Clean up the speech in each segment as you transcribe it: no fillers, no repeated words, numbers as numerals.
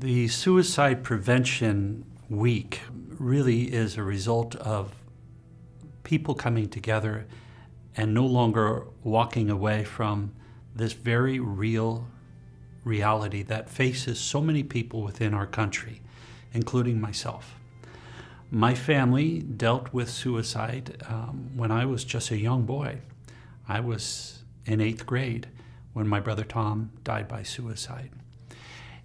The Suicide Prevention Week really is a result of people coming together and no longer walking away from this very real reality that faces so many people within our country, including myself. My family dealt with suicide when I was just a young boy. I was in 8th grade when my brother Tom died by suicide.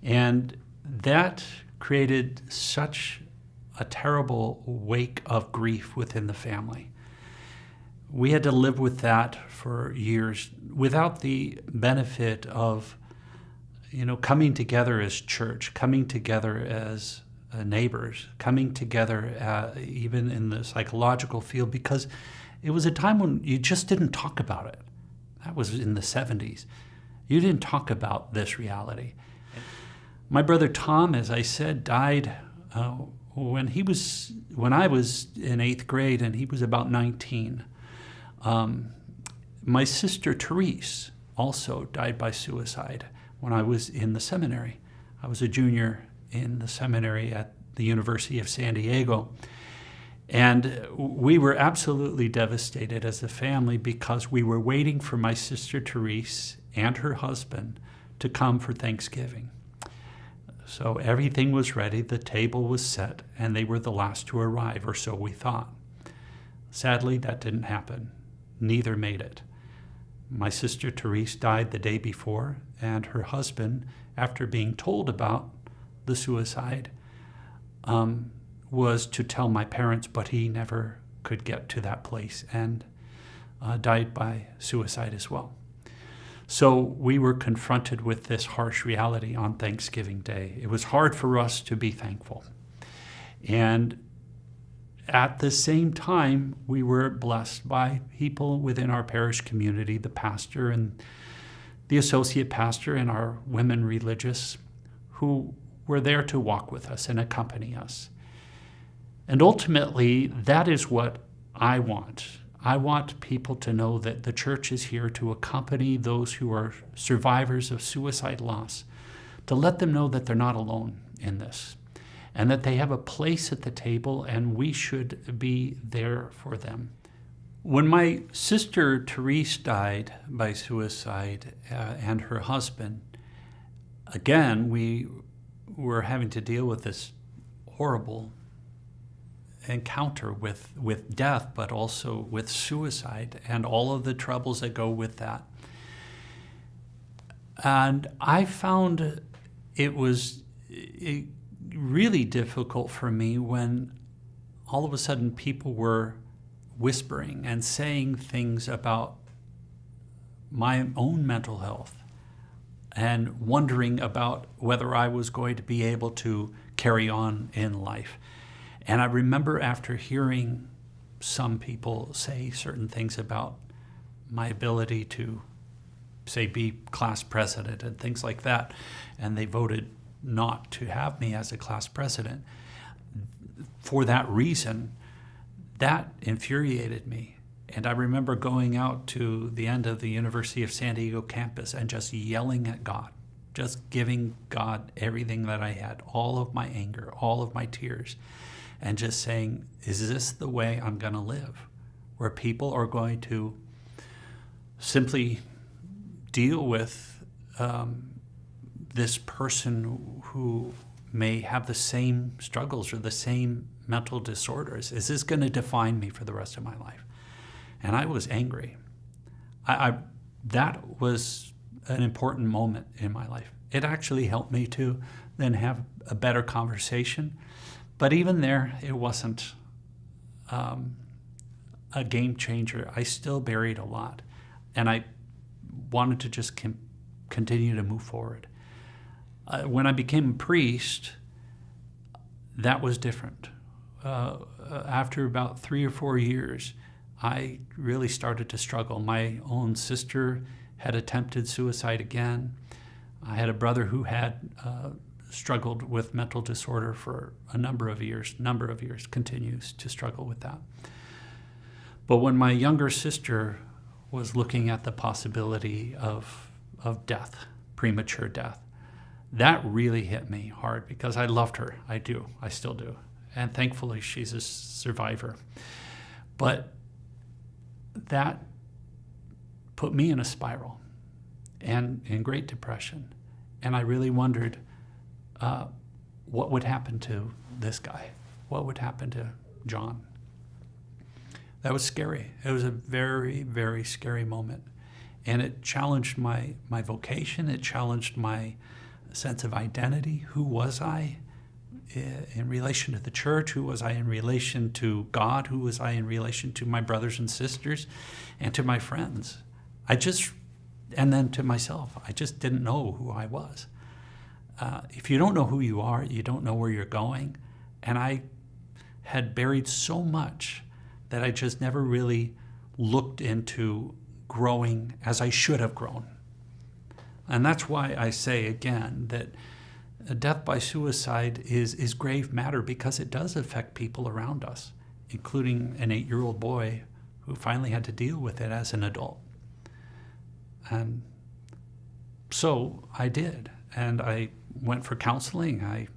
And that created such a terrible wake of grief within the family. We had to live with that for years without the benefit of, coming together as church, coming together as neighbors, coming together even in the psychological field, because it was a time when you just didn't talk about it. That was in the 70s. You didn't talk about this reality. My brother Tom, as I said, died when I was in 8th grade, and he was about 19. My sister Therese also died by suicide when I was in the seminary. I was a junior in the seminary at the University of San Diego. And we were absolutely devastated as a family because we were waiting for my sister Therese and her husband to come for Thanksgiving. So everything was ready, the table was set, and they were the last to arrive, or so we thought. Sadly, that didn't happen. Neither made it. My sister Therese died the day before, and her husband, after being told about the suicide, was to tell my parents, but he never could get to that place and died by suicide as well. So we were confronted with this harsh reality on Thanksgiving Day. It was hard for us to be thankful. And at the same time, we were blessed by people within our parish community, the pastor and the associate pastor and our women religious, who were there to walk with us and accompany us. And ultimately, that is what I want. I want people to know that the church is here to accompany those who are survivors of suicide loss, to let them know that they're not alone in this, and that they have a place at the table, and we should be there for them. When my sister Therese died by suicide and her husband, again, we were having to deal with this horrible encounter with death, but also with suicide and all of the troubles that go with that. And I found it was really difficult for me when all of a sudden people were whispering and saying things about my own mental health and wondering about whether I was going to be able to carry on in life. And I remember after hearing some people say certain things about my ability to, say, be class president and things like that, and they voted not to have me as a class president. For that reason, that infuriated me. And I remember going out to the end of the University of San Diego campus and just yelling at God, just giving God everything that I had, all of my anger, all of my tears, and just saying, is this the way I'm going to live? Where people are going to simply deal with this person who may have the same struggles or the same mental disorders. Is this going to define me for the rest of my life? And I was angry. That was an important moment in my life. It actually helped me to then have a better conversation. But even there, it wasn't a game changer. I still buried a lot. And I wanted to just continue to move forward. When I became a priest, that was different. After about 3 or 4 years, I really started to struggle. My own sister had attempted suicide again. I had a brother who had struggled with mental disorder for a number of years, continues to struggle with that. But when my younger sister was looking at the possibility of death, premature death, that really hit me hard because I loved her. I do. I still do. And thankfully, she's a survivor. But that put me in a spiral and in great depression. And I really wondered what would happen to this guy? What would happen to John? That was scary. It was a very, very scary moment. And it challenged my vocation. It challenged my sense of identity. Who was I in relation to the church? Who was I in relation to God? Who was I in relation to my brothers and sisters and to my friends? And then to myself. I just didn't know who I was. If you don't know who you are, you don't know where you're going. And I had buried so much that I just never really looked into growing as I should have grown. And that's why I say again that death by suicide is grave matter, because it does affect people around us, including an 8-year-old boy who finally had to deal with it as an adult. And so I did, and I went for counseling.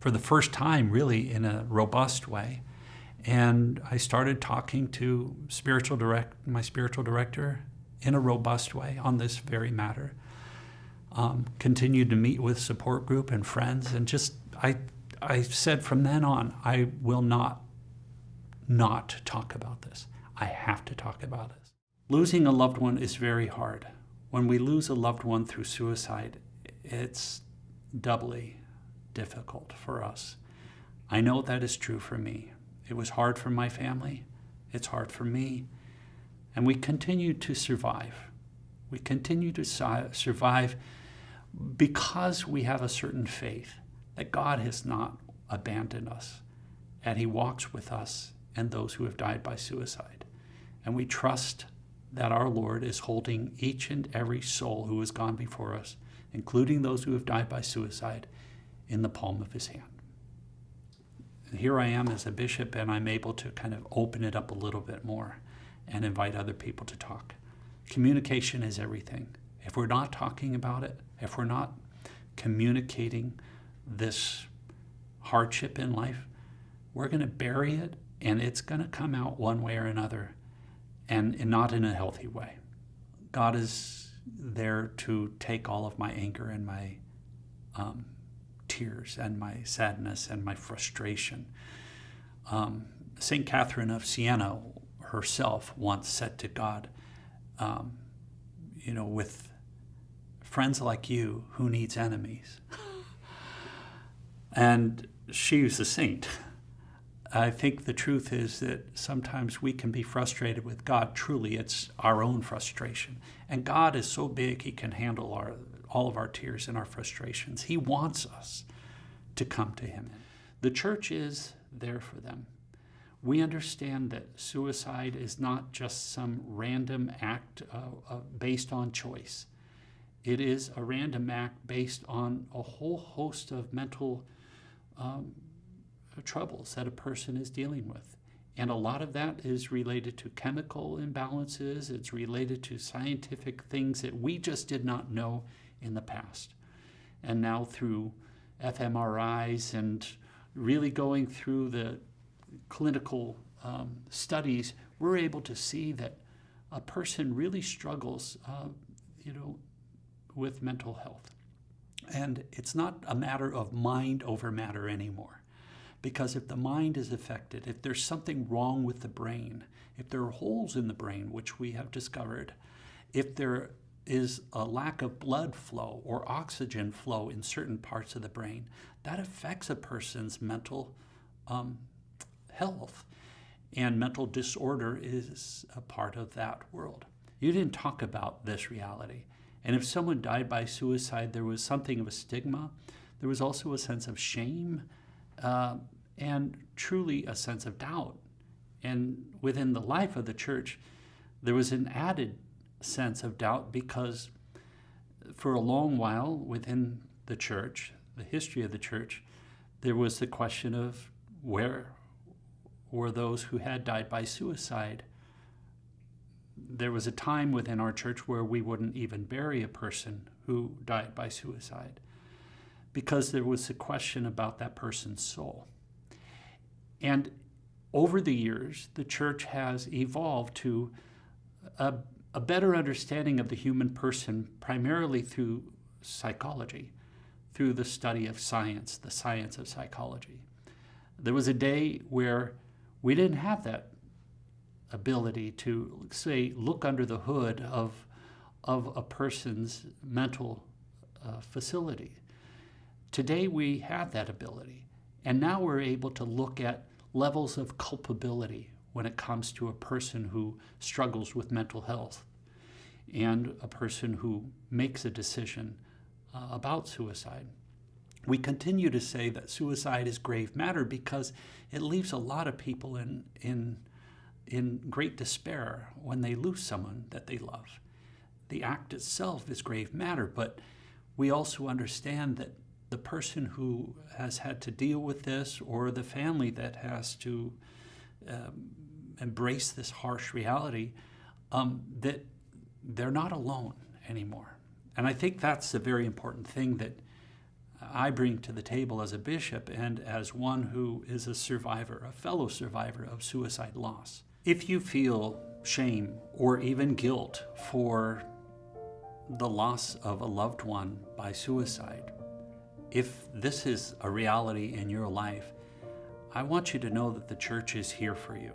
For the first time, really in a robust way, and I started talking to my spiritual director in a robust way on this very matter. Continued to meet with support group and friends, and I said from then on, I will not talk about this. I have to talk about this. Losing a loved one is very hard. When we lose a loved one through suicide, it's doubly difficult for us. I know that is true for me. It was hard for my family. It's hard for me. And we continue to survive. We continue to survive because we have a certain faith that God has not abandoned us, and He walks with us and those who have died by suicide. And we trust that our Lord is holding each and every soul who has gone before us, including those who have died by suicide, in the palm of His hand. And here I am as a bishop, and I'm able to kind of open it up a little bit more and invite other people to talk. Communication is everything. If we're not talking about it, if we're not communicating this hardship in life, we're going to bury it, and it's going to come out one way or another, and not in a healthy way. God is there to take all of my anger and my tears and my sadness and my frustration. St. Catherine of Siena herself once said to God, with friends like you, who needs enemies? And she was a saint. I think the truth is that sometimes we can be frustrated with God. Truly, it's our own frustration. And God is so big, He can handle all of our tears and our frustrations. He wants us to come to Him. The church is there for them. We understand that suicide is not just some random act based on choice. It is a random act based on a whole host of mental troubles that a person is dealing with. And a lot of that is related to chemical imbalances. It's related to scientific things that we just did not know in the past. And now through fMRIs and really going through the clinical studies, we're able to see that a person really struggles, with mental health. And it's not a matter of mind over matter anymore. Because if the mind is affected, if there's something wrong with the brain, if there are holes in the brain, which we have discovered, if there is a lack of blood flow or oxygen flow in certain parts of the brain, that affects a person's mental health. And mental disorder is a part of that world. You didn't talk about this reality. And if someone died by suicide, there was something of a stigma. There was also a sense of shame, and truly a sense of doubt. And within the life of the church, there was an added sense of doubt, because for a long while within the church, the history of the church, there was the question of where were those who had died by suicide. there was a time within our church where we wouldn't even bury a person who died by suicide because there was a question about that person's soul. And over the years, the church has evolved to a better understanding of the human person, primarily through psychology, through the study of science, the science of psychology. There was a day where we didn't have that ability to, say, look under the hood of a person's mental facility. Today we have that ability, and now we're able to look at levels of culpability when it comes to a person who struggles with mental health and a person who makes a decision about suicide. We continue to say that suicide is grave matter because it leaves a lot of people in great despair when they lose someone that they love. The act itself is grave matter, but we also understand that the person who has had to deal with this, or the family that has to embrace this harsh reality, that they're not alone anymore. And I think that's a very important thing that I bring to the table as a bishop and as one who is a survivor, a fellow survivor of suicide loss. If you feel shame or even guilt for the loss of a loved one by suicide, if this is a reality in your life, I want you to know that the church is here for you.